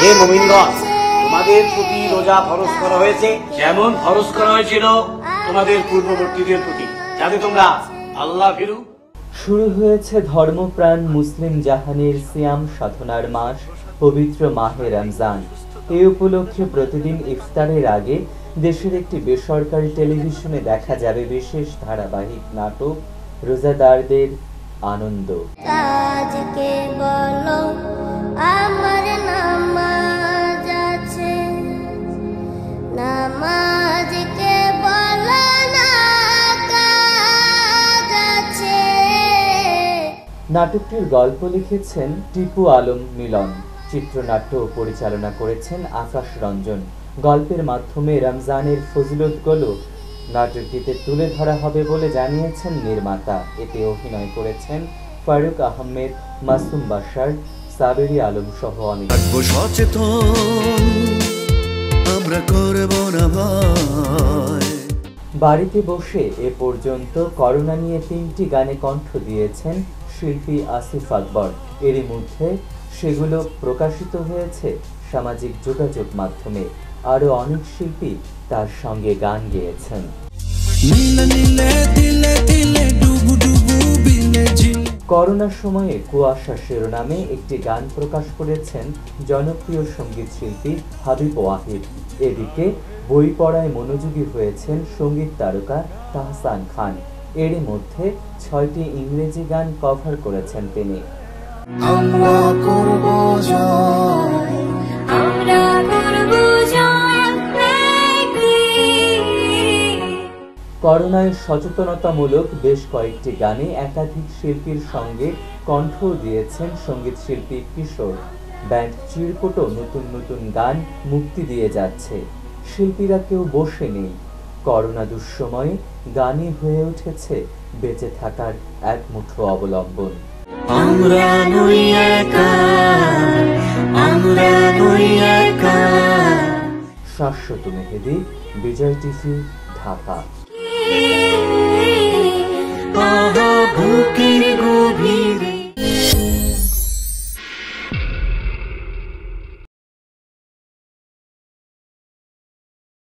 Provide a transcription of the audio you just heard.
হে মুমিনগণ, তোমাদের প্রতি রোজা ফরজ করা হয়েছে যেমন ফরজ করা হয়েছিল তোমাদের পূর্ববর্তীদের প্রতি, যাতে তোমরা আল্লাহ ভীরু। শুরু হয়েছে ধর্মপ্রাণ মুসলিম জাহানের সিয়াম সাধনার মাস পবিত্র মাহে রমজান। এই উপলক্ষে প্রতিদিন ইফতারের আগে দেশের একটি বেসরকারি টেলিভিশনে দেখা যাবে বিশেষ ধারাবাহিক নাটক রোজাদারদের আনন্দ। আজকে বলো আমার নামাজ আছে, নামাজকে বলো না কাজ আছে। নাটকটির গল্প লিখেছেন টিপু আলম মিলন, চিত্রনাট্য পরিচালনা করেছেন আকাশ রঞ্জন। গল্পের মাধ্যমে রমজানের ফজিলতগুলো নাটকটিতে তুলে ধরা হবে বলে জানিয়েছেন নির্মাতা। এতে অভিনয় করেছেন ফারুক আহমেদ, মাসুম বাশার, সাবেরি আলম সহ অনেক। বাড়িতে বসে এ পর্যন্ত করোনা নিয়ে 3টি গানে কণ্ঠ দিয়েছেন শিল্পী আসিফ আকবর। এরই মধ্যে সেগুলো প্রকাশিত হয়েছে সামাজিক যোগাযোগ মাধ্যমে। আরো অনেক শিল্পী তার সঙ্গে গান গেয়েছেন। করোনার সময়ে কুয়াশা শিরোনামে একটি গান প্রকাশ করেছেন জনপ্রিয় সঙ্গীত শিল্পী হাবিব ওয়াহিদ। এদিকে বই পড়ায় মনোযোগী হয়েছেন সঙ্গীত তারকা তাহসান খান। এরই মধ্যে 6টি ইংরেজি গান কভার করেছেন তিনি। করোনায় সচেতনতামূলক বেশ কয়েকটি গানে একাধিক শিল্পীর সঙ্গে কণ্ঠ দিয়েছেন সঙ্গীত শিল্পী কিশোর। ব্যান্ড চিরকুটও নতুন নতুন গান মুক্তি দিয়ে যাচ্ছে। শিল্পীরা কেউ বসে নেই। করোনা দুঃসময়ে গানই হয়ে উঠেছে বেঁচে থাকার এক মুঠো অবলম্বন। শাশ্বত মেহেদী, বিজয় টিভি, ঢাকা।